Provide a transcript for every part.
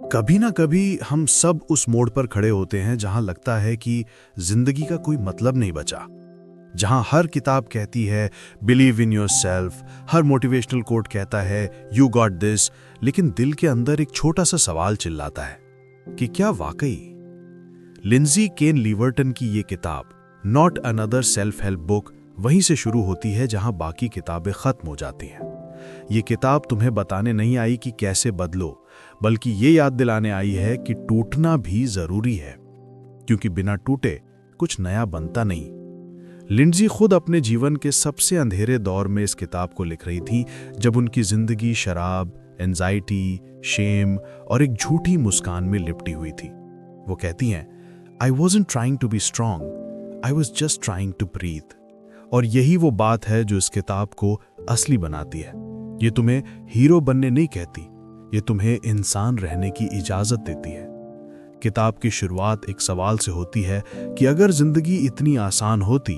कभी ना कभी हम सब उस मोड़ पर खड़े होते हैं जहां लगता है कि जिंदगी का कोई मतलब नहीं बचा। जहां हर किताब कहती है believe in your self, her motivational quote कहता है यू गॉट दिस, लेकिन दिल के अंदर एक छोटा सा सवाल चिल्लाता है कि क्या वाकई। लिंजी केन लीवर्टन की ये किताब not another self help book वहीं से शुरू होती है जहां बाकी किताबें खत्म हो जाती हैं। ये किताब तुम्हें बताने नहीं आई कि कैसे बदलो, बल्कि ये याद दिलाने आई है कि टूटना भी जरूरी है, क्योंकि बिना टूटे कुछ नया बनता नहीं। लिंडजी खुद अपने जीवन के सबसे अंधेरे दौर में इस किताब को लिख रही थी, जब उनकी जिंदगी शराब, एंजाइटी, शेम और एक झूठी मुस्कान में लिपटी हुई थी। वो कहती हैं, I wasn't trying to be strong, I was just trying to breathe. और यही वो बात है जो इस किताब को असली बनाती है। ये तुम्हें हीरो बनने नहीं कहती, ये तुम्हें इंसान रहने की इजाजत देती है। किताब की शुरुआत एक सवाल से होती है कि अगर जिंदगी इतनी आसान होती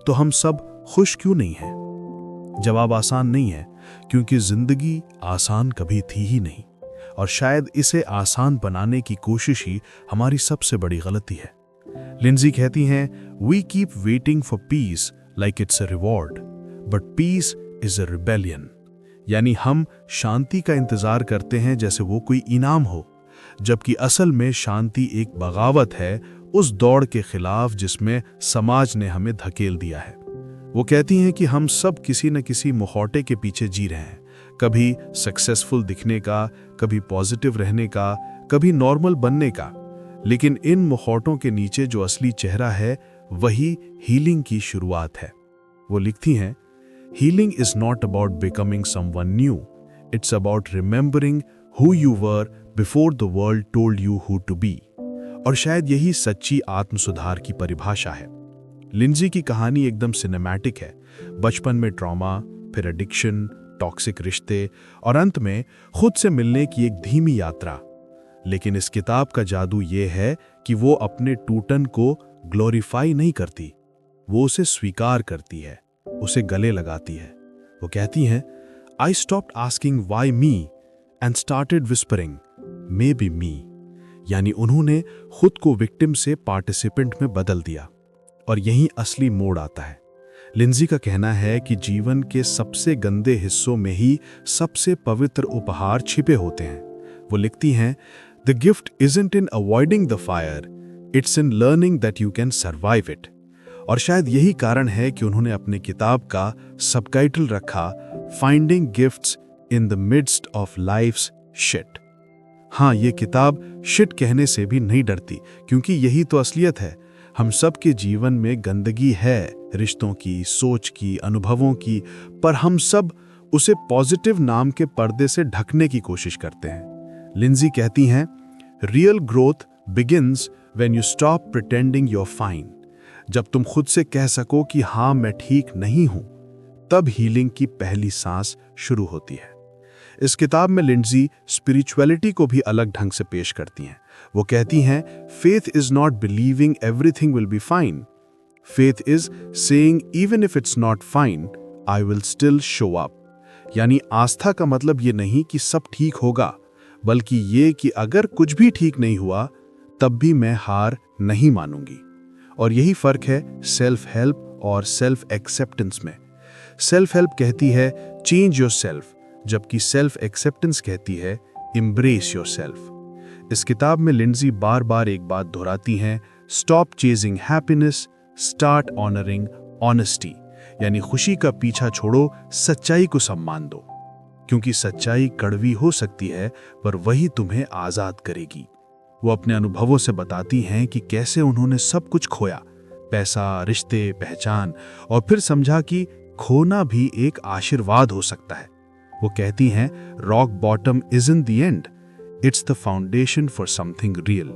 तो हम सब खुश क्यों नहीं हैं? जवाब आसान नहीं है, क्योंकि जिंदगी आसान कभी थी ही नहीं, और शायद इसे आसान बनाने की कोशिश ही हमारी सबसे बड़ी गलती है। लिंजी कहती हैं, we keep waiting for peace like it's a reward, but peace is a rebellion. यानी हम शांति का इंतजार करते हैं जैसे वो कोई इनाम हो, जबकि असल में शांति एक बगावत है उस दौड़ के खिलाफ जिसमें समाज ने हमें धकेल दिया है। वो कहती हैं कि हम सब किसी न किसी मुखौटे के पीछे जी रहे हैं, कभी सक्सेसफुल दिखने का, कभी पॉजिटिव रहने का, कभी नॉर्मल बनने का, लेकिन इन मुखौटों के नीचे जो असली चेहरा है वही हीलिंग की शुरुआत है। वो लिखती हैं, Healing is not about becoming someone new. It's about remembering who you were before the world told you who to be. और शायद यही सच्ची आत्मसुधार की परिभाषा है। लिंजी की कहानी एकदम सिनेमैटिक है। बचपन में ट्रॉमा, फिर एडिक्शन, टॉक्सिक रिश्ते और अंत में खुद से मिलने की एक धीमी यात्रा। लेकिन इस किताब का जादू ये है कि वो अपने टूटन को ग्लोरीफाई नहीं करती, वो उसे स्वीकार करती है, उसे गले लगाती है। वो कहती हैं, I stopped asking why me and started whispering maybe me. यानी उन्होंने खुद को विक्टिम से पार्टिसिपेंट में बदल दिया, और यही असली मोड़ आता है। लिंजी का कहना है कि जीवन के सबसे गंदे हिस्सों में ही सबसे पवित्र उपहार छिपे होते हैं। वो लिखती हैं, the gift isn't in avoiding the fire, it's in learning that you can survive it. और शायद यही कारण है कि उन्होंने अपने किताब का सबटाइटल रखा, finding gifts in the midst of life's shit. हाँ, ये किताब शिट कहने से भी नहीं डरती, क्योंकि यही तो असलियत है। हम सब के जीवन में गंदगी है, रिश्तों की, सोच की, अनुभवों की, पर हम सब उसे पॉजिटिव नाम के पर्दे से ढकने की कोशिश करते हैं। लिंजी कहती हैं, real growth begins when you stop pretending you're fine. जब तुम खुद से कह सको कि हाँ मैं ठीक नहीं हूं, तब हीलिंग की पहली सांस शुरू होती है। इस किताब में लिंडजी स्पिरिचुअलिटी को भी अलग ढंग से पेश करती हैं। वो कहती हैं, faith is not believing everything will be fine, faith is saying even if it's not fine I will still show up. यानी आस्था का मतलब ये नहीं कि सब ठीक होगा, बल्कि ये कि अगर कुछ भी ठीक नहीं हुआ तब भी मैं हार नहीं मानूंगी। और यही फर्क है सेल्फ हेल्प और सेल्फ एक्सेप्टेंस में। सेल्फ हेल्प कहती है चेंज योर सेल्फ, जबकि सेल्फ एक्सेप्टेंस कहती है एम्ब्रेस योर सेल्फ। इस किताब में लिंडजी बार बार एक बात दोहराती हैं, stop chasing happiness, start honouring honesty. यानी खुशी का पीछा छोड़ो, सच्चाई को सम्मान दो, क्योंकि सच्चाई कड़वी हो सकती है पर वही तुम्हें आजाद करेगी। वो अपने अनुभवों से बताती हैं कि कैसे उन्होंने सब कुछ खोया, पैसा, रिश्ते, पहचान, और फिर समझा कि खोना भी एक आशीर्वाद हो सकता है। वो कहती हैं, rock bottom isn't the end, it's the foundation for something real.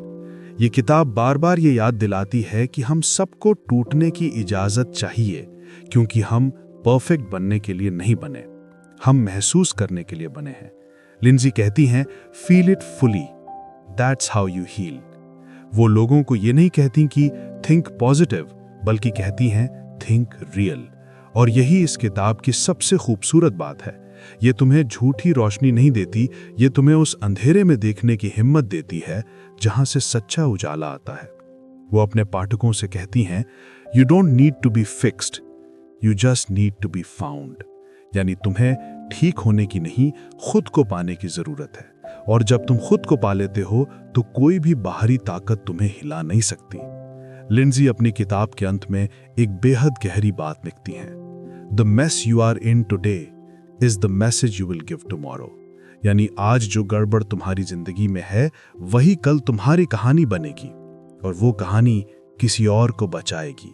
ये किताब बार बार ये याद दिलाती है कि हम सबको टूटने की इजाजत चाहिए, क्योंकि हम परफेक्ट बनने के लिए नहीं बने, हम महसूस करने के लिए बने हैं। लिंजी कहती हैं, feel it fully, that's how you heal. वो लोगों को ये नहीं कहती कि थिंक पॉजिटिव, बल्कि कहती हैं थिंक रियल। और यही इस किताब की सबसे खूबसूरत बात है ये तुम्हें झूठी रोशनी नहीं देती, ये तुम्हें उस अंधेरे में देखने की हिम्मत देती है जहां से सच्चा उजाला आता है। वो अपने पाठकों से कहती हैं, you don't need to be fixed, you just need to be found. यानी तुम्हें ठीक होने की नहीं, खुद को पाने की जरूरत है। और जब तुम खुद को पा लेते हो तो कोई भी बाहरी ताकत तुम्हें हिला नहीं सकती। लिंडजी अपनी किताब के अंत में एक बेहद गहरी बात लिखती हैं, the mess you are in today is the message you will give tomorrow. यानी आज जो गड़बड़ तुम्हारी जिंदगी में है वही कल तुम्हारी कहानी बनेगी, और वो कहानी किसी और को बचाएगी।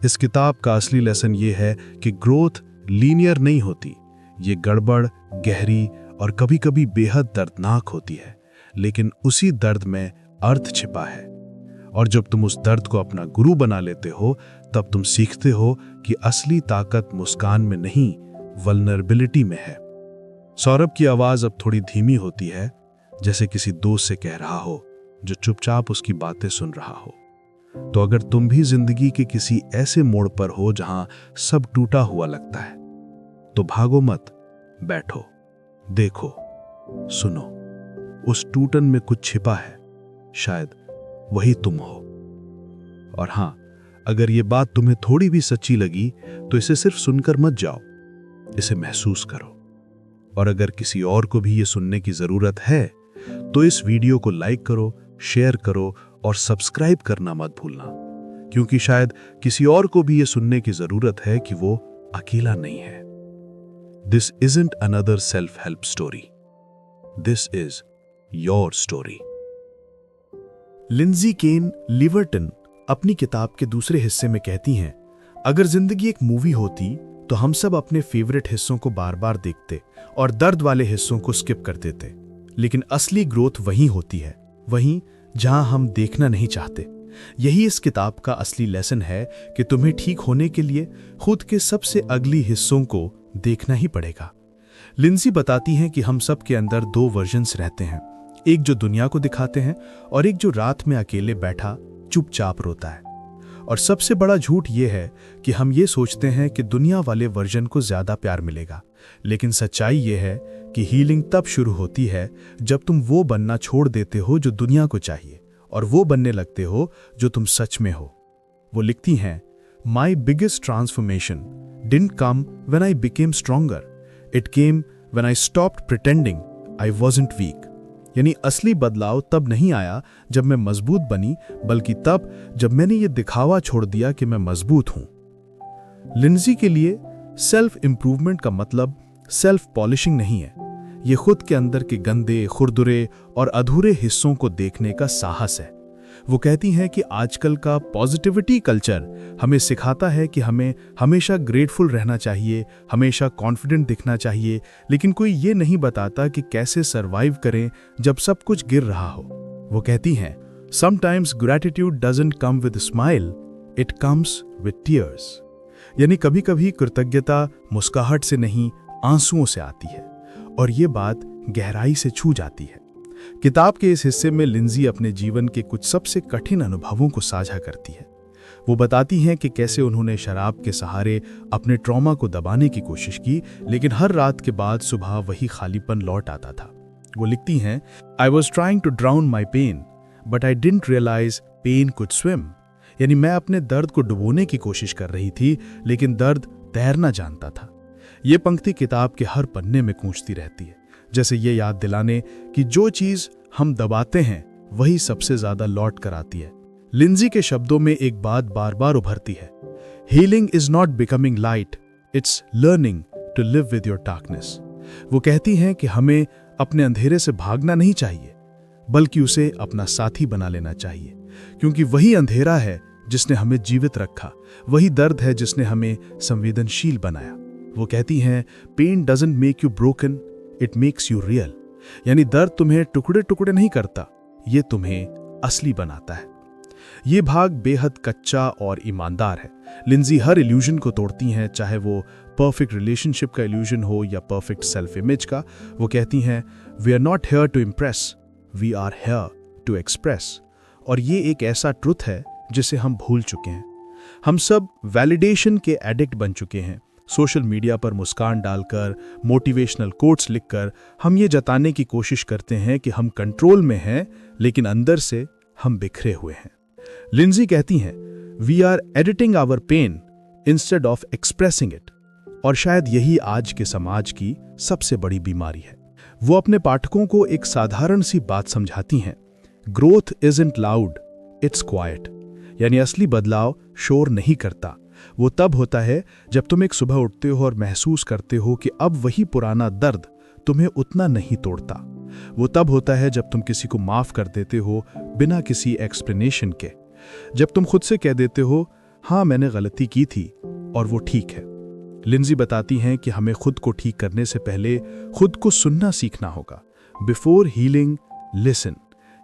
इस किताब का असली लेसन ये है कि ग्रोथ लीनियर नहीं होती, ये गड़बड़, गहरी और कभी कभी बेहद दर्दनाक होती है, लेकिन उसी दर्द में अर्थ छिपा है। और जब तुम उस दर्द को अपना गुरु बना लेते हो, तब तुम सीखते हो कि असली ताकत मुस्कान में नहीं, वल्नरेबिलिटी में है। सौरभ की आवाज अब थोड़ी धीमी होती है, जैसे किसी दोस्त से कह रहा हो जो चुपचाप उसकी बातें सुन रहा हो। तो अगर तुम भी जिंदगी के किसी ऐसे मोड़ पर हो जहां सब टूटा हुआ लगता है, तो भागो मत, बैठो, देखो, सुनो। उस टूटन में कुछ छिपा है, शायद वही तुम हो। और हां, अगर ये बात तुम्हें थोड़ी भी सच्ची लगी तो इसे सिर्फ सुनकर मत जाओ, इसे महसूस करो। और अगर किसी और को भी ये सुनने की जरूरत है तो इस वीडियो को लाइक करो, शेयर करो और सब्सक्राइब करना मत भूलना, क्योंकि शायद किसी और को भी ये सुनने की जरूरत है कि वो अकेला नहीं है। This isn't another self-help story. This is your story. लिंडजी केन लिवर्टन अपनी किताब के दूसरे हिस्से में कहती हैं, अगर जिंदगी एक मूवी होती तो हम सब अपने फेवरेट हिस्सों को बार बार देखते और दर्द वाले हिस्सों को स्किप कर देते। लेकिन असली ग्रोथ वहीं होती है, वहीं जहां हम देखना नहीं चाहते। यही इस किताब का असली लेसन है कि तुम्हें ठीक होने के लिए खुद के सबसे अगली हिस्सों को देखना ही पड़ेगा। लिंडजी बताती हैं कि हम सब के अंदर दो वर्जन्स रहते हैं, एक जो दुनिया को दिखाते हैं और एक जो रात में अकेले बैठा चुपचाप रोता है। और सबसे बड़ा झूठ यह है कि हम ये सोचते हैं कि दुनिया वाले वर्जन को ज्यादा प्यार मिलेगा, लेकिन सच्चाई यह है कि हीलिंग तब शुरू होती है जब तुम वो बनना छोड़ देते हो जो दुनिया को चाहिए और वो बनने लगते हो जो तुम सच में हो। वो लिखती हैं, my biggest transformation didn't come when I became stronger, it came when I stopped pretending I wasn't weak. यानी असली बदलाव तब नहीं आया जब मैं मजबूत बनी, बल्कि तब जब मैंने ये दिखावा छोड़ दिया कि मैं मजबूत हूं। लिंडजी के लिए सेल्फ इंप्रूवमेंट का मतलब सेल्फ पॉलिशिंग नहीं है, ये खुद के अंदर के गंदे, खुरदुरे और अधूरे हिस्सों को देखने का साहस है। वो कहती हैं कि आजकल का पॉजिटिविटी कल्चर हमें सिखाता है कि हमें हमेशा ग्रेटफुल रहना चाहिए, हमेशा कॉन्फिडेंट दिखना चाहिए, लेकिन कोई ये नहीं बताता कि कैसे सरवाइव करें जब सब कुछ गिर रहा हो। वो कहती हैं, sometimes gratitude doesn't come with smile, it comes with tears. यानी कभी कभी कृतज्ञता मुस्कुराहट से नहीं, आंसुओं से आती है, और ये बात गहराई से छू जाती है। किताब के इस हिस्से में लिंडजी अपने जीवन के कुछ सबसे कठिन अनुभवों को साझा करती है। वो बताती हैं कि कैसे उन्होंने शराब के सहारे अपने ट्रॉमा को दबाने की कोशिश की, लेकिन हर रात के बाद सुबह वही खालीपन लौट आता था। वो लिखती हैं, I was trying to drown my pain but I didn't realize pain could swim. यानी मैं अपने दर्द को डुबोने की कोशिश कर रही थी, लेकिन दर्द तैरना जानता था। ये पंक्ति किताब के हर पन्ने में गूंजती रहती है, जैसे ये याद दिलाने कि जो चीज हम दबाते हैं वही सबसे ज्यादा लौट कर आती है। लिंडजी के शब्दों में एक बात बार बार उभरती है, healing is not becoming light, it's learning to live with your darkness. वो कहती हैं कि हमें अपने अंधेरे से भागना नहीं चाहिए, बल्कि उसे अपना साथी बना लेना चाहिए, क्योंकि वही अंधेरा है जिसने हमें जीवित रखा, वही दर्द है जिसने हमें संवेदनशील बनाया। वो कहती हैं, pain doesn't make you broken, it makes you real. यानी दर्द तुम्हें टुकड़े टुकड़े नहीं करता, ये तुम्हें असली बनाता है। ये भाग बेहद कच्चा और ईमानदार है। लिंडजी हर इल्यूजन को तोड़ती हैं, चाहे वो परफेक्ट रिलेशनशिप का इल्यूजन हो या परफेक्ट सेल्फ इमेज का। वो कहती हैं, we are not here to impress, we are here to express. और ये एक ऐसा ट्रुथ है जिसे हम भूल चुके हैं। हम सब वैलिडेशन के एडिक्ट बन चुके हैं। सोशल मीडिया पर मुस्कान डालकर, मोटिवेशनल कोट्स लिखकर हम ये जताने की कोशिश करते हैं कि हम कंट्रोल में हैं, लेकिन अंदर से हम बिखरे हुए हैं। लिंजी कहती हैं, we are editing our pain instead of expressing it. और शायद यही आज के समाज की सबसे बड़ी बीमारी है। वो अपने पाठकों को एक साधारण सी बात समझाती हैं, growth isn't loud, it's quite. यानी असली बदलाव शोर नहीं करता, वो तब होता है जब तुम एक सुबह उठते हो और महसूस करते हो कि अब वही पुराना दर्द तुम्हें उतना नहीं तोड़ता। वो तब होता है जब तुम किसी को माफ कर देते हो बिना किसी एक्सप्लेनेशन के, जब तुम खुद से कह देते हो, हाँ मैंने गलती की थी और वो ठीक है। लिंजी बताती हैं कि हमें खुद को ठीक करने से पहले खुद को सुनना सीखना होगा। बिफोर हीलिंग लिसन,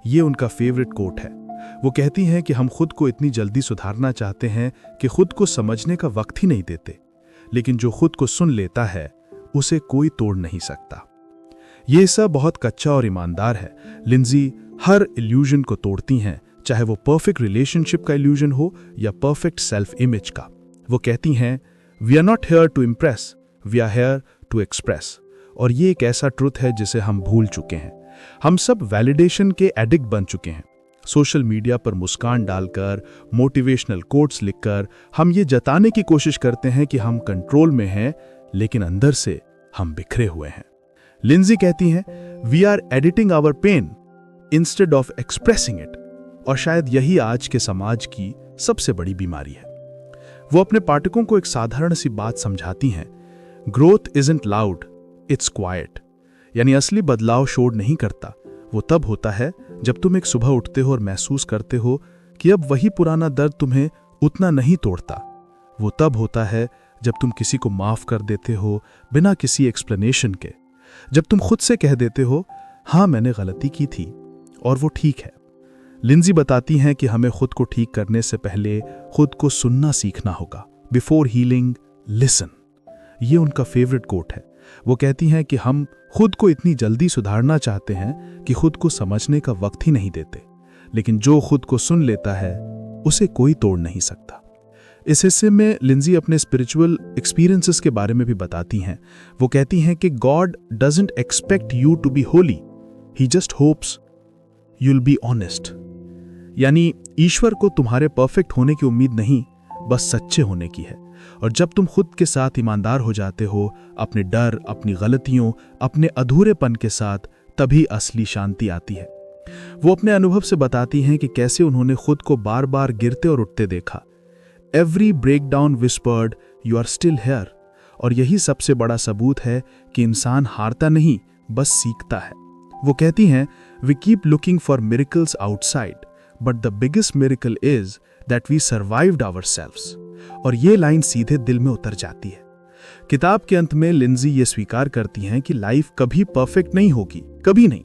ये उनका फेवरेट कोट है। वो कहती हैं कि हम खुद को इतनी जल्दी सुधारना चाहते हैं कि खुद को समझने का वक्त ही नहीं देते, लेकिन जो खुद को सुन लेता है उसे कोई तोड़ नहीं सकता। ये हिस्सा बहुत कच्चा और ईमानदार है। लिंजी हर इल्यूजन को तोड़ती हैं, चाहे वो परफेक्ट रिलेशनशिप का इल्यूजन हो या परफेक्ट सेल्फ इमेज का। वो कहती हैं, we are not here to impress, we are here to express. और ये एक ऐसा ट्रुथ है जिसे हम भूल चुके हैं। हम सब वैलिडेशन के एडिक्ट बन चुके हैं। सोशल मीडिया पर मुस्कान डालकर, मोटिवेशनल कोट्स लिखकर हम ये जताने की कोशिश करते हैं कि हम कंट्रोल में हैं, लेकिन अंदर से हम बिखरे हुए हैं। लिंजी कहती हैं, we are editing our pain instead of expressing it. और शायद यही आज के समाज की सबसे बड़ी बीमारी है। वो अपने पाठकों को एक साधारण सी बात समझाती हैं, growth isn't loud, it's quite. यानी असली बदलाव शोर नहीं करता, वो तब होता है जब तुम एक सुबह उठते हो और महसूस करते हो कि अब वही पुराना दर्द तुम्हें उतना नहीं तोड़ता। वो तब होता है जब तुम किसी को माफ कर देते हो बिना किसी एक्सप्लेनेशन के, जब तुम खुद से कह देते हो, हाँ मैंने गलती की थी और वो ठीक है। लिंजी बताती हैं कि हमें खुद को ठीक करने से पहले खुद को सुनना सीखना होगा। बिफोर हीलिंग लिसन, ये उनका फेवरेट कोट है। वो कहती हैं कि हम खुद को इतनी जल्दी सुधारना चाहते हैं कि खुद को समझने का वक्त ही नहीं देते, लेकिन जो खुद को सुन लेता है उसे कोई तोड़ नहीं सकता। इस हिस्से में लिंजी अपने स्पिरिचुअल एक्सपीरियंसेस के बारे में भी बताती हैं। वो कहती हैं कि God doesn't expect you to be holy, he just hopes you'll be honest. यानी ईश्वर को तुम्हारे परफेक्ट होने की उम्मीद नहीं, बस सच्चे होने की है। और जब तुम खुद के साथ ईमानदार हो जाते हो, अपने डर, अपनी गलतियों, अपने अधूरेपन के साथ, तभी असली शांति आती है। वो अपने अनुभव से बताती हैं कि कैसे उन्होंने खुद को बार बार गिरते और उठते देखा। Every breakdown whispered, you are still here. और यही सबसे बड़ा सबूत है कि इंसान हारता नहीं, बस सीखता है। वो कहती हैं, we keep looking for miracles outside, but the biggest miracle is that we survived ourselves. और ये लाइन सीधे दिल में उतर जाती है। किताब के अंत में लिंजी ये स्वीकार करती हैं कि लाइफ कभी परफेक्ट नहीं होगी, कभी नहीं।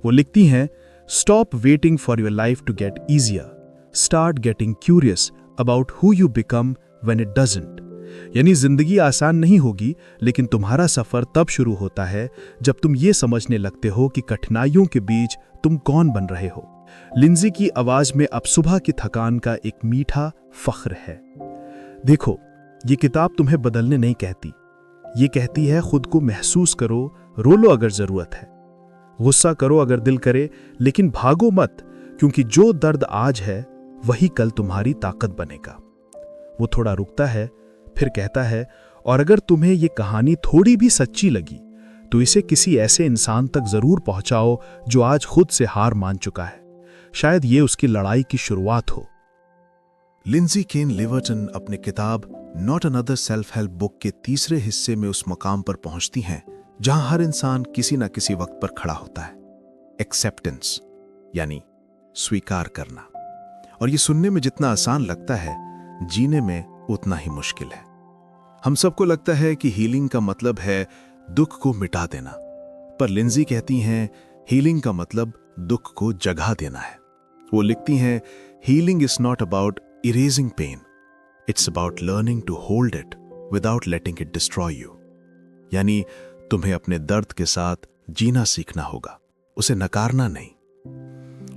वो लिखती हैं, stop waiting for your life to get easier, start getting curious about who you become when it doesn't. यानी जिंदगी आसान नहीं होगी, लेकिन तुम्हारा सफर तब शुरू होता है जब तुम ये समझने लगते हो कि कठिनाइयों के बीच तुम कौन बन रहे हो। लिंजी की आवाज में अब सुबह की थकान का एक मीठा फख्र है। देखो, ये किताब तुम्हें बदलने नहीं कहती, ये कहती है खुद को महसूस करो, रो लो अगर जरूरत है, गुस्सा करो अगर दिल करे, लेकिन भागो मत, क्योंकि जो दर्द आज है वही कल तुम्हारी ताकत बनेगा। वो थोड़ा रुकता है, फिर कहता है, और अगर तुम्हें ये कहानी थोड़ी भी सच्ची लगी तो इसे किसी ऐसे इंसान तक जरूर पहुंचाओ जो आज खुद से हार मान चुका है। शायद ये उसकी लड़ाई की शुरुआत हो। लिंजी केन लिवर्टन अपने किताब not another self help book के तीसरे हिस्से में उस मकाम पर पहुंचती हैं जहां हर इंसान किसी न किसी वक्त पर खड़ा होता है, एक्सेप्टेंस, यानी स्वीकार करना। और ये सुनने में जितना आसान लगता है, जीने में उतना ही मुश्किल है। हम सबको लगता है कि हीलिंग का मतलब है दुख को मिटा देना, पर लिंजी कहती हैं हीलिंग का मतलब दुख को जगह देना है। वो लिखती हैं, healing is not about erasing pain, it's about learning to hold it without letting it destroy you. यानी तुम्हें अपने दर्द के साथ जीना सीखना होगा, उसे नकारना नहीं।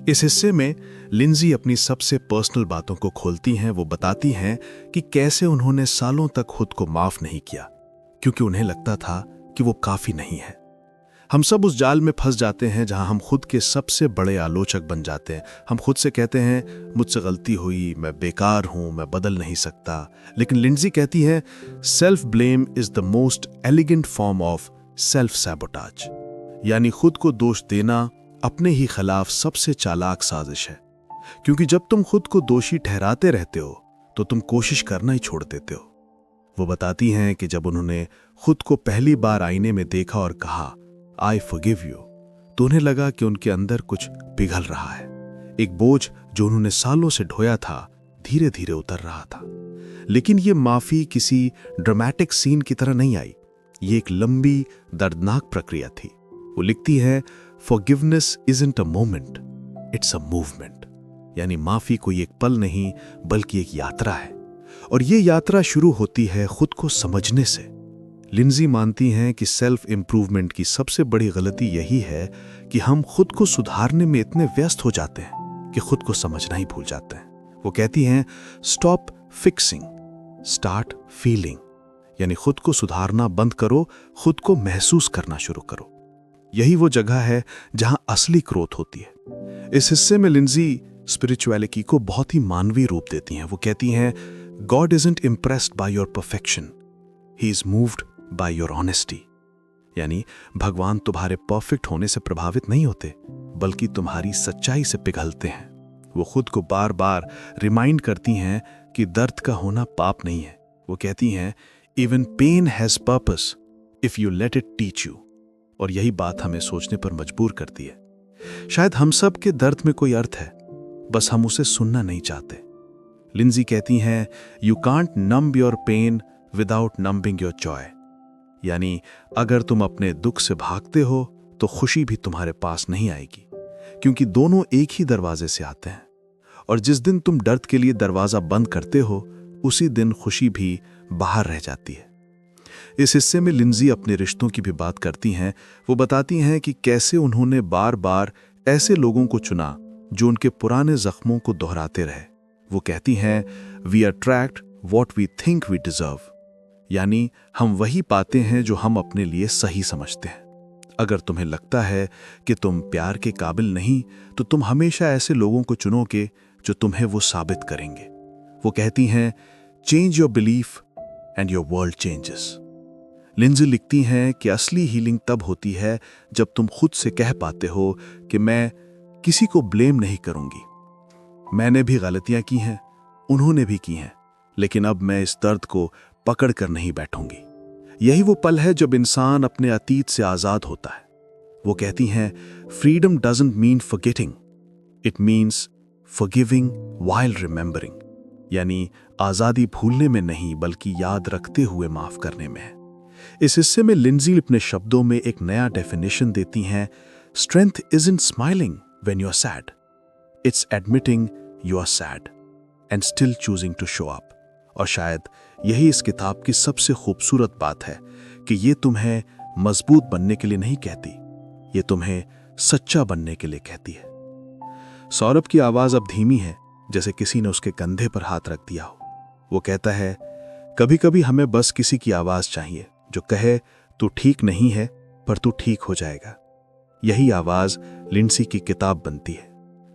इस हिस्से में लिंजी अपनी सबसे पर्सनल बातों को खोलती हैं। वो बताती हैं कि कैसे उन्होंने सालों तक खुद को माफ नहीं किया, क्योंकि उन्हें लगता था कि वो काफी नहीं है। हम सब उस जाल में फंस जाते हैं जहां हम खुद के सबसे बड़े आलोचक बन जाते हैं। हम खुद से कहते हैं मुझसे गलती हुई, मैं बेकार हूं, मैं बदल नहीं सकता। लेकिन लिंडजी कहती है self blame is the most elegant form of self sabotage, यानी खुद को दोष देना अपने ही खिलाफ सबसे चालाक साजिश है। क्योंकि जब तुम खुद को दोषी ठहराते रहते हो तो तुम कोशिश करना ही छोड़ देते हो। वो बताती हैं कि जब उन्होंने खुद को पहली बार आईने में देखा और कहा आई फॉरगिव यू, तो उन्हें लगा कि उनके अंदर कुछ पिघल रहा है। एक बोझ जो उन्होंने सालों से ढोया था धीरे धीरे उतर रहा था। लेकिन ये माफी किसी ड्रामेटिक सीन की तरह नहीं आई, ये एक लंबी दर्दनाक प्रक्रिया थी। वो लिखती है forgiveness isn't a moment, it's a movement, यानी माफी कोई एक पल नहीं बल्कि एक यात्रा है। और ये यात्रा शुरू होती है खुद को समझने से। लिंडजी मानती हैं कि सेल्फ इंप्रूवमेंट की सबसे बड़ी गलती यही है कि हम खुद को सुधारने में इतने व्यस्त हो जाते हैं कि खुद को समझना ही भूल जाते हैं। वो कहती हैं स्टॉप फिक्सिंग, स्टार्ट फीलिंग, यानी खुद को सुधारना बंद करो, खुद को महसूस करना शुरू करो। यही वो जगह है जहां असली ग्रोथ होती है। इस हिस्से में लिंडजी स्पिरिचुअलिटी को बहुत ही मानवीय रूप देती हैं। वो कहती हैं God isn't impressed by your perfection, he is moved by your honesty, यानी भगवान तुम्हारे परफेक्ट होने से प्रभावित नहीं होते बल्कि तुम्हारी सच्चाई से पिघलते हैं। वो खुद को बार बार रिमाइंड करती हैं कि दर्द का होना पाप नहीं है। वो कहती हैं even pain has purpose if you let it teach you, और यही बात हमें सोचने पर मजबूर करती है। शायद हम सब के दर्द में कोई अर्थ है, बस हम उसे सुनना नहीं चाहते। लिंडजी कहती हैं you can't numb your pain without numbing your joy, यानी अगर तुम अपने दुख से भागते हो तो खुशी भी तुम्हारे पास नहीं आएगी, क्योंकि दोनों एक ही दरवाजे से आते हैं। और जिस दिन तुम दर्द के लिए दरवाजा बंद करते हो उसी दिन खुशी भी बाहर रह जाती है। इस हिस्से में लिंडजी अपने रिश्तों की भी बात करती हैं। वो बताती हैं कि कैसे उन्होंने बार बार ऐसे लोगों को चुना जो उनके पुराने जख्मों को दोहराते रहे। वो कहती हैं we attract what we think we deserve, यानी हम वही पाते हैं जो हम अपने लिए सही समझते हैं। अगर तुम्हें लगता है कि तुम प्यार के काबिल नहीं तो तुम हमेशा ऐसे लोगों को चुनोगे जो तुम्हें वो साबित करेंगे। वो कहती हैं change your belief and your world changes. लिंडजी लिखती हैं कि असली हीलिंग तब होती है जब तुम खुद से कह पाते हो कि मैं किसी को ब्लेम नहीं करूंगी, मैंने भी गलतियां की हैं, उन्होंने भी की हैं, लेकिन अब मैं इस दर्द को पकड़ कर नहीं बैठूंगी। यही वो पल है जब इंसान अपने अतीत से आजाद होता है। वो कहती हैं freedom doesn't mean forgetting, it means forgiving while remembering, यानी आजादी भूलने में नहीं बल्कि याद रखते हुए माफ करने में है। इस हिस्से में लिंडजी अपने शब्दों में एक नया डेफिनेशन देती हैं strength isn't smiling when you are sad, it's admitting you are sad and still choosing to show up. और शायद यही इस किताब की सबसे खूबसूरत बात है कि ये तुम्हें मजबूत बनने के लिए नहीं कहती, ये तुम्हें सच्चा बनने के लिए कहती है। सौरभ की आवाज अब धीमी है, जैसे किसी ने उसके कंधे पर हाथ रख दिया हो। वो कहता है कभी कभी हमें बस किसी की आवाज चाहिए जो कहे तू ठीक नहीं है पर तू ठीक हो जाएगा। यही आवाज लिंडजी की किताब बनती है।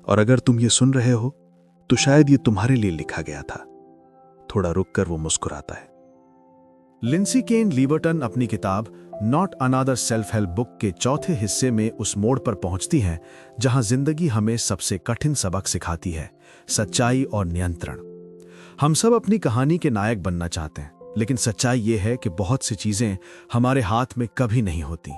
और अगर तुम ये सुन रहे हो तो शायद ये तुम्हारे लिए लिखा गया था। थोड़ा रुककर वो मुस्कुराता है। लिंडसी केन लीवर्टन अपनी किताब not another self help book के चौथे हिस्से में उस मोड़ पर पहुंचती हैं जहां जिंदगी हमें सबसे कठिन सबक सिखाती है, सच्चाई और नियंत्रण। हम सब अपनी कहानी के नायक बनना चाहते हैं, लेकिन सच्चाई ये है कि बहुत सी चीजें हमारे हाथ में कभी नहीं होती।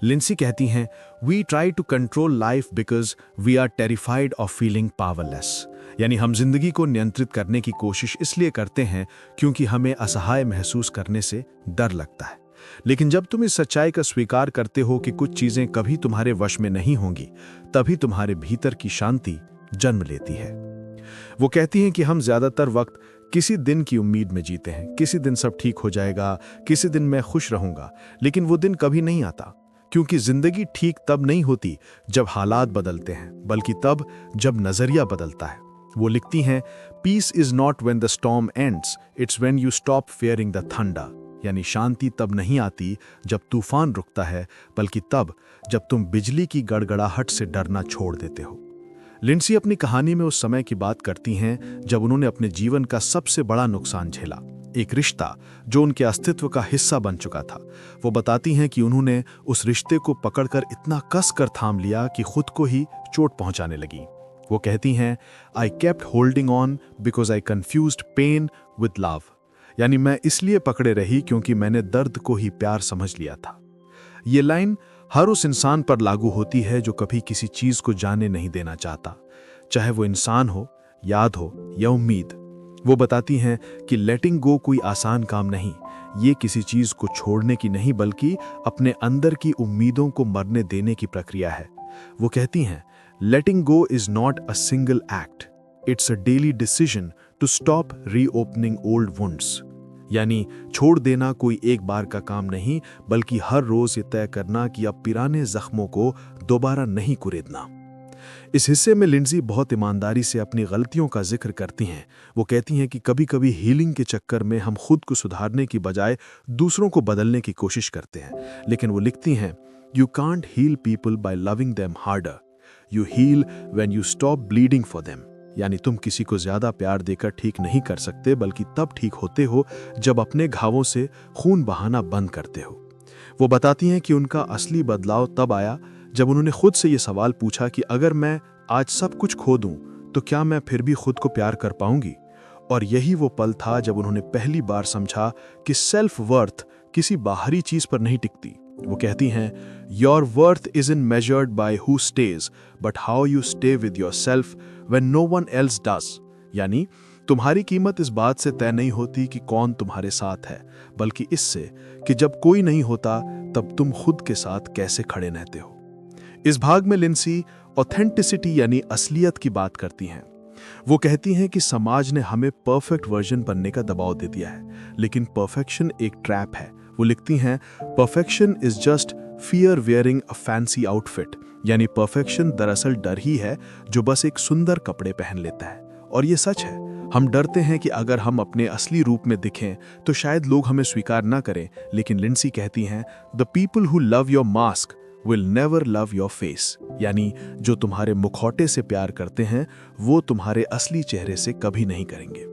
लिंडसी कहती हैं we try to control life because we are terrified of feeling powerless, यानी हम जिंदगी को नियंत्रित करने की कोशिश इसलिए करते हैं क्योंकि हमें असहाय महसूस करने से डर लगता है। लेकिन जब तुम इस सच्चाई का स्वीकार करते हो कि कुछ चीजें कभी तुम्हारे वश में नहीं होंगी, तभी तुम्हारे भीतर की शांति जन्म लेती है। वो कहती हैं कि हम ज्यादातर वक्त किसी दिन की उम्मीद में जीते हैं, किसी दिन सब ठीक हो जाएगा, किसी दिन मैं खुश रहूंगा, लेकिन वो दिन कभी नहीं आता, क्योंकि जिंदगी ठीक तब नहीं होती जब हालात बदलते हैं, बल्कि तब जब नजरिया बदलता है। वो लिखती हैं peace is not when the storm ends, it's when you stop fearing the thunder, यानी शांति तब नहीं आती जब तूफान रुकता है, बल्कि तब जब तुम बिजली की गड़गड़ाहट से डरना छोड़ देते हो। लिंडसी अपनी कहानी में उस समय की बात करती हैं जब उन्होंने अपने जीवन का सबसे बड़ा नुकसान झेला, एक रिश्ता जो उनके अस्तित्व का हिस्सा बन चुका था। वो बताती हैं कि उन्होंने उस रिश्ते को पकड़कर इतना कस कर थाम लिया कि खुद को ही चोट पहुंचाने लगी। वो कहती हैं, I kept holding on because I confused pain with love, यानी मैं इसलिए पकड़े रही क्योंकि मैंने दर्द को ही प्यार समझ लिया था। ये लाइन हर उस इंसान पर लागू होती है जो कभी किसी चीज को जाने नहीं देना चाहता, चाहे वो इंसान हो, याद हो या उम्मीद। वो बताती हैं कि लेटिंग गो कोई आसान काम नहीं, ये किसी चीज को छोड़ने की नहीं बल्कि अपने अंदर की उम्मीदों को मरने देने की प्रक्रिया है। वो कहती हैं, letting go is not a single act, it's a daily decision to stop reopening old wounds, यानी छोड़ देना कोई एक बार का काम नहीं बल्कि हर रोज ये तय करना कि अब पुराने जख्मों को दोबारा नहीं कुरेदना। इस हिस्से में लिंडसी बहुत ईमानदारी से अपनी गलतियों का जिक्र करती हैं। वो कहती हैं कि कभी-कभी हीलिंग के चक्कर में हम खुद को सुधारने की बजाय दूसरों को बदलने की कोशिश करते हैं, लेकिन वो लिखती हैं, you can't heal people by loving them harder, you heal when you stop bleeding for them, यानी तुम किसी को ज्यादा प्यार देकर ठीक नहीं कर सकते बल्कि तब ठीक होते हो जब अपने घावों से खून बहाना बंद करते हो। वो बताती हैं कि उनका असली बदलाव तब आया जब उन्होंने खुद से ये सवाल पूछा कि अगर मैं आज सब कुछ खो दूं तो क्या मैं फिर भी खुद को प्यार कर पाऊंगी। और यही वो पल था जब उन्होंने पहली बार समझा कि सेल्फ वर्थ किसी बाहरी चीज पर नहीं टिकती। वो कहती हैं, your worth isn't measured by who stays but how you stay with yourself when no one else does, यानी तुम्हारी कीमत इस बात से तय नहीं होती कि कौन तुम्हारे साथ है, बल्कि इससे कि जब कोई नहीं होता तब तुम खुद के साथ कैसे खड़े रहते हो। इस भाग में लिंडसी ऑथेंटिसिटी यानी असलियत की बात करती हैं। वो कहती हैं कि समाज ने हमें परफेक्ट वर्जन बनने का दबाव दे दिया है, लेकिन परफेक्शन एक ट्रैप है। वो लिखती हैं, perfection is just fear wearing a fancy outfit, यानी परफेक्शन दरअसल डर ही है जो बस एक सुंदर कपड़े पहन लेता है। और ये सच है, हम डरते हैं कि अगर हम अपने असली रूप में दिखें तो शायद लोग हमें स्वीकार ना करें, लेकिन लिंडसी कहती हैं, the people who love your mask will never love your face, यानी जो तुम्हारे मुखौटे से प्यार करते हैं वो तुम्हारे असली चेहरे से कभी नहीं करेंगे।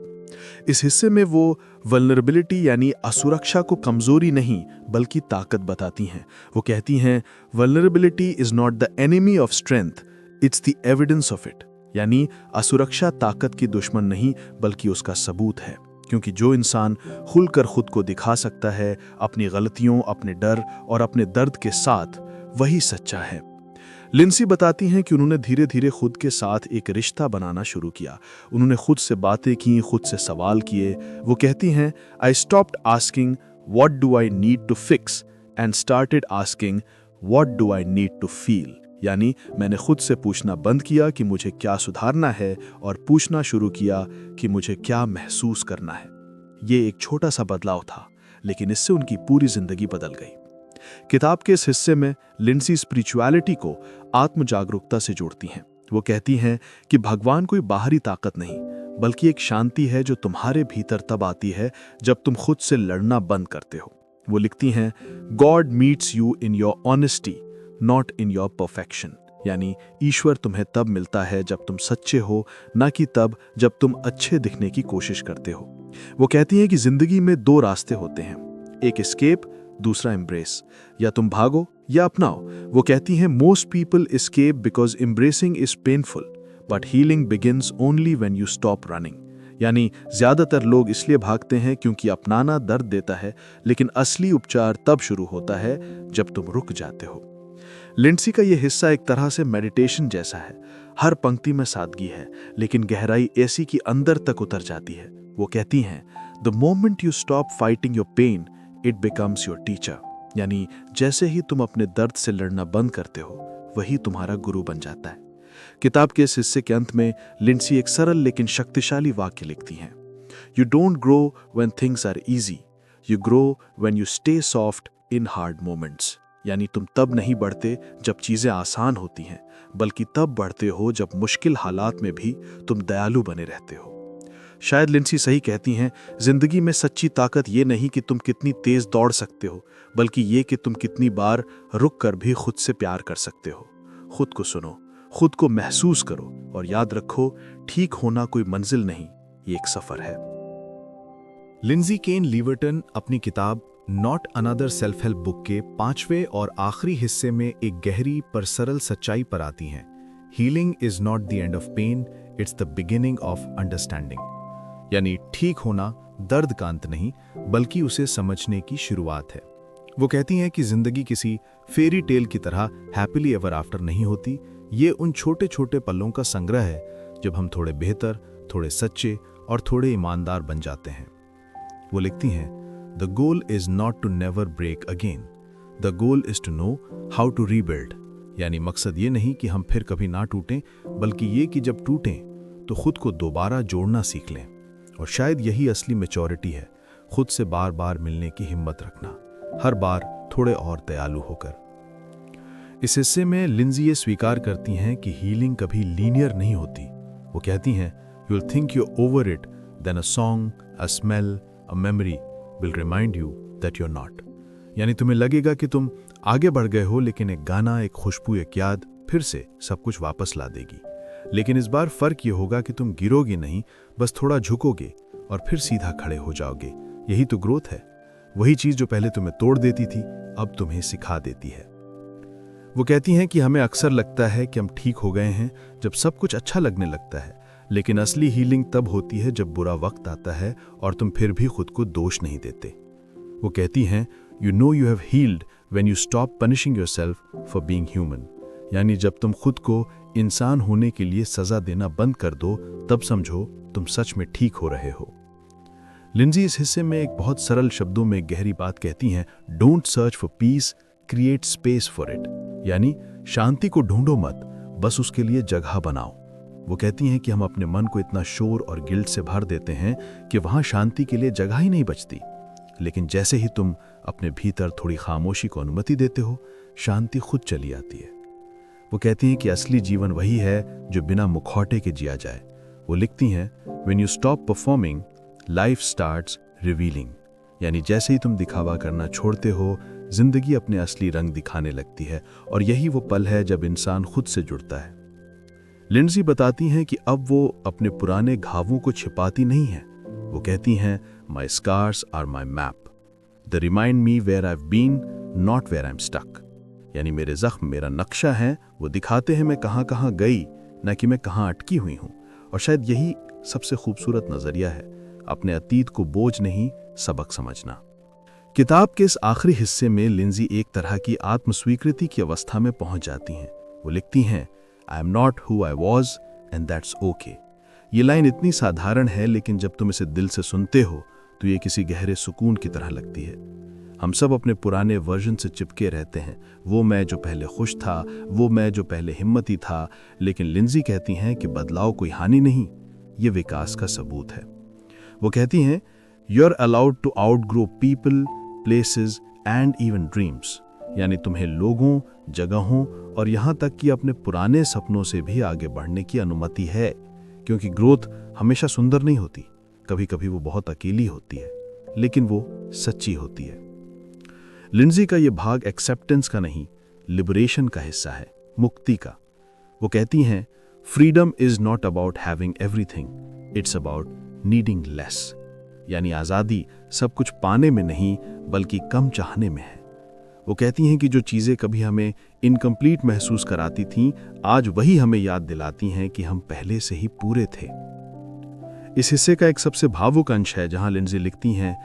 इस हिस्से में वो वल्नरेबिलिटी यानी असुरक्षा को कमजोरी नहीं बल्कि ताकत बताती हैं। वो कहती हैं, vulnerability is not the enemy of strength, it's the evidence of it, यानी असुरक्षा ताकत की दुश्मन नहीं बल्कि उसका सबूत है, क्योंकि जो इंसान खुलकर खुद को दिखा सकता है अपनी गलतियों, अपने डर और अपने दर्द के साथ, वही सच्चा है। लिंडसी बताती हैं कि उन्होंने धीरे धीरे खुद के साथ एक रिश्ता बनाना शुरू किया। उन्होंने खुद से बातें की, खुद से सवाल किए। वो कहती हैं, I stopped asking what do I need to fix and started asking what do I need to feel, यानी मैंने खुद से पूछना बंद किया कि मुझे क्या सुधारना है और पूछना शुरू किया कि मुझे क्या महसूस करना है। ये एक छोटा सा बदलाव था, लेकिन इससे उनकी पूरी जिंदगी बदल गई। किताब के इस हिस्से में लिंडसी स्पिरिचुअलिटी को आत्म जागरूकता से जोड़ती हैं। वो कहती हैं कि भगवान कोई बाहरी ताकत नहीं बल्कि एक शांति है जो तुम्हारे भीतर तब आती है जब तुम खुद से लड़ना बंद करते हो। वो लिखती हैं, God meets you in your honesty not in your perfection, यानी ईश्वर तुम्हें तब मिलता है जब तुम सच्चे हो, ना कि तब जब तुम अच्छे दिखने की कोशिश करते हो। वो कहती हैं कि जिंदगी में दो रास्ते होते हैं, एक एस्केप, दूसरा एम्ब्रेस, या तुम भागो या अपनाओ। वो कहती हैं, most people escape because embracing is painful but healing begins only when you stop running, यानी ज्यादातर लोग इसलिए भागते हैं क्योंकि अपनाना दर्द देता है, लेकिन असली उपचार तब शुरू होता है जब तुम रुक जाते हो। लिंडसी का यह हिस्सा एक तरह से मेडिटेशन जैसा है। हर पंक्ति में सादगी है लेकिन गहराई ऐसी कि अंदर तक उतर जाती है। वो कहती हैं, the moment you stop fighting your pain it becomes your teacher, यानी जैसे ही तुम अपने दर्द से लड़ना बंद करते हो वही तुम्हारा गुरु बन जाता है। किताब के इस हिस्से के अंत में लिंडसी एक सरल लेकिन शक्तिशाली वाक्य लिखती हैं, you don't grow when things are easy, you grow when you stay soft in hard moments, यानी तुम तब नहीं बढ़ते जब चीजें आसान होती हैं बल्कि तब बढ़ते हो जब मुश्किल हालात में भी तुम दयालु बने रहते हो। शायद लिंसी सही कहती हैं, जिंदगी में सच्ची ताकत ये नहीं कि तुम कितनी तेज दौड़ सकते हो, बल्कि ये कि तुम कितनी बार रुक कर भी खुद से प्यार कर सकते हो। खुद को सुनो, खुद को महसूस करो और याद रखो, ठीक होना कोई मंजिल नहीं, ये एक सफर है। लिंजी केन लीवर्टन अपनी किताब not another self help book के 5वें और आखिरी हिस्से में एक गहरी पर सरल सच्चाई पर आती हैं। Healing is not the end of pain, it's the beginning of understanding. यानी ठीक होना दर्द का अंत नहीं, बल्कि उसे समझने की शुरुआत है। वो कहती हैं कि जिंदगी किसी फेरी टेल की तरह हैप्पीली एवर आफ्टर नहीं होती। ये उन छोटे छोटे पलों का संग्रह है जब हम थोड़े बेहतर, थोड़े सच्चे और थोड़े ईमानदार बन जाते हैं। वो लिखती हैं, the goal is not to never break again, the goal is to know how to rebuild. यानी मकसद ये नहीं कि हम फिर कभी ना टूटें, बल्कि ये कि जब टूटें तो खुद को दोबारा जोड़ना सीख लें। और शायद यही असली मैच्योरिटी है, खुद से बार बार मिलने की हिम्मत रखना, हर बार थोड़े और दयालु होकर। इस हिस्से में लिंजी ये स्वीकार करती हैं कि हीलिंग कभी लीनियर नहीं होती। वो कहती हैं, you will think you over it, then a song, a smell, a memory will remind you that you are not. यानी तुम्हें लगेगा कि तुम आगे बढ़ गए हो, लेकिन एक गाना, एक खुशबू, एक याद फिर से सब कुछ वापस ला देगी। लेकिन इस बार फर्क ये होगा कि तुम गिरोगे नहीं, बस थोड़ा झुकोगे और फिर सीधा खड़े हो जाओगे। यही तो ग्रोथ है। वही चीज जो पहले तुम्हें तोड़ देती थी, अब तुम्हें सिखा देती है। वो कहती हैं कि हमें अक्सर लगता है कि हम ठीक हो गए हैं जब सब कुछ अच्छा लगने लगता है, लेकिन असली हीलिंग तब होती है जब बुरा वक्त आता है और तुम फिर भी खुद को दोष नहीं देते। वो कहती हैं, you know you have healed when you stop punishing yourself for being human. यानी जब तुम खुद को इंसान होने के लिए सजा देना बंद कर दो, तब समझो तुम सच में ठीक हो रहे हो। लिंजी इस हिस्से में एक बहुत सरल शब्दों में गहरी बात कहती हैं, don't search for piece, create space for it. यानी शांति को ढूंढो मत, बस उसके लिए जगह बनाओ। वो कहती हैं कि हम अपने मन को इतना शोर और गिल्ट से भर देते हैं कि वहां शांति के लिए जगह ही नहीं बचती। लेकिन जैसे ही तुम अपने भीतर थोड़ी खामोशी को अनुमति देते हो, शांति खुद चली आती है। वो कहती हैं कि असली जीवन वही है जो बिना मुखौटे के जिया जाए। वो लिखती हैं, when you stop performing, life starts revealing. यानी जैसे ही तुम दिखावा करना छोड़ते हो, जिंदगी अपने असली रंग दिखाने लगती है। और यही वो पल है जब इंसान खुद से जुड़ता है। लिंडजी बताती हैं कि अब वो अपने पुराने घावों को छिपाती नहीं है। वो कहती हैं, my scars are my map, the remind me where I have been, not where I am stuck. यानी मेरे जख्म मेरा नक्शा है, वो दिखाते हैं मैं कहाँ कहाँ गई, न कि मैं कहाँ अटकी हुई हूँ। और शायद यही सबसे खूबसूरत नजरिया है, अपने अतीत को बोझ नहीं, सबक समझना। किताब के इस आखिरी हिस्से में लिंजी एक तरह की आत्मस्वीकृति की अवस्था में पहुंच जाती हैं। वो लिखती हैं, I am not who I was and that's okay. ये लाइन इतनी साधारण है, लेकिन जब तुम इसे दिल से सुनते हो तो ये किसी गहरे सुकून की तरह लगती है। हम सब अपने पुराने वर्जन से चिपके रहते हैं, वो मैं जो पहले खुश था, वो मैं जो पहले हिम्मती था। लेकिन लिंजी कहती हैं कि बदलाव कोई हानि नहीं, ये विकास का सबूत है। वो कहती हैं, you are allowed to outgrow people, places and even dreams. यानी तुम्हें लोगों, जगहों और यहाँ तक कि अपने पुराने सपनों से भी आगे बढ़ने की अनुमति है। क्योंकि ग्रोथ हमेशा सुंदर नहीं होती, कभी कभी वो बहुत अकेली होती है, लेकिन वो सच्ची होती है। लिंजी का ये भाग एक्सेप्टेंस का नहीं, लिबरेशन का हिस्सा है, मुक्ति का। वो कहती हैं, freedom is not about having everything, it's about needing less. यानी आज़ादी सब कुछ पाने में नहीं, बल्कि कम चाहने में है। वो कहती हैं कि जो चीज़ें कभी हमें इनकम्प्लीट महसूस कराती थीं, आज वही हमें याद दिलाती हैं कि हम पहले से ही पूरे थे। इस हिस्से का एक सबसे भावुक अंश है जहां लिंजी लिखती हैं,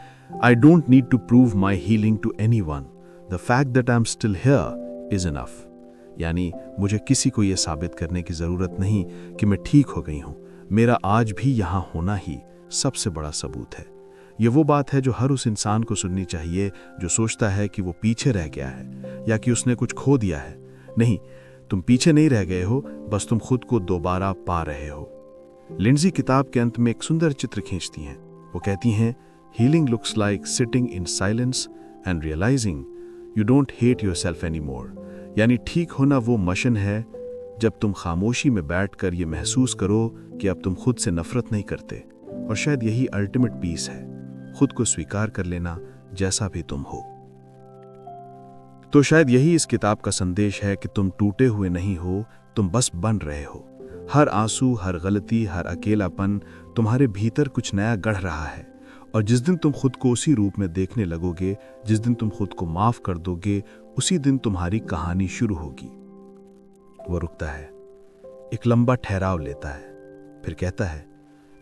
I don't need to prove my healing to anyone, the fact that I am still here is enough. यानी मुझे किसी को यह साबित करने की जरूरत नहीं कि मैं ठीक हो गई हूं, मेरा आज भी यहां होना ही सबसे बड़ा सबूत है। ये वो बात है जो हर उस इंसान को सुननी चाहिए जो सोचता है कि वो पीछे रह गया है या कि उसने कुछ खो दिया है। नहीं, तुम पीछे नहीं रह गए हो, बस तुम खुद को दोबारा पा रहे हो। लिंडजी किताब के अंत में एक सुंदर चित्र खींचती हैं। वो कहती हैं, healing looks like sitting in silence and realizing you don't hate yourself anymore. यानी ठीक होना वो मिशन है जब तुम खामोशी में बैठकर ये महसूस करो कि अब तुम खुद से नफरत नहीं करते और शायद यही अल्टीमेट पीस है, खुद को स्वीकार कर लेना जैसा भी तुम हो। तो शायद यही इस किताब का संदेश है कि तुम टूटे हुए नहीं हो, तुम बस बन रहे हो। हर आंसू, हर गलती, हर अकेलापन तुम्हारे भीतर कुछ नया गढ़ रहा है, और जिस दिन तुम खुद को उसी रूप में देखने लगोगे, जिस दिन तुम खुद को माफ कर दोगे, उसी दिन तुम्हारी कहानी शुरू होगी। वो रुकता है, एक लंबा ठहराव लेता है, फिर कहता है,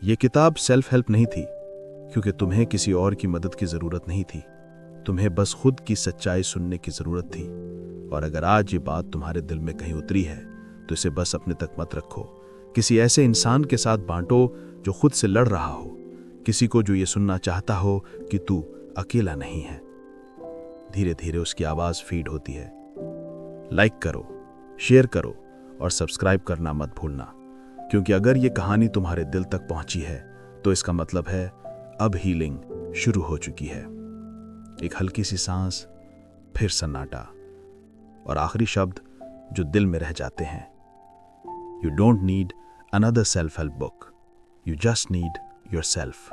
यह किताब सेल्फ हेल्प नहीं थी, क्योंकि तुम्हें किसी और की मदद की जरूरत नहीं थी, तुम्हें बस खुद की सच्चाई सुनने की जरूरत थी। और अगर आज ये बात तुम्हारे दिल में कहीं उतरी है तो इसे बस अपने तक मत रखो, किसी ऐसे इंसान के साथ बांटो जो खुद से लड़ रहा हो, किसी को जो ये सुनना चाहता हो कि तू अकेला नहीं है। धीरे धीरे उसकी आवाज फीड होती है। लाइक करो, शेयर करो और सब्सक्राइब करना मत भूलना, क्योंकि अगर ये कहानी तुम्हारे दिल तक पहुंची है तो इसका मतलब है अब हीलिंग शुरू हो चुकी है। एक हल्की सी सांस, फिर सन्नाटा, और आखिरी शब्द जो दिल में रह जाते हैं, you don't need another self help book, you just need yourself.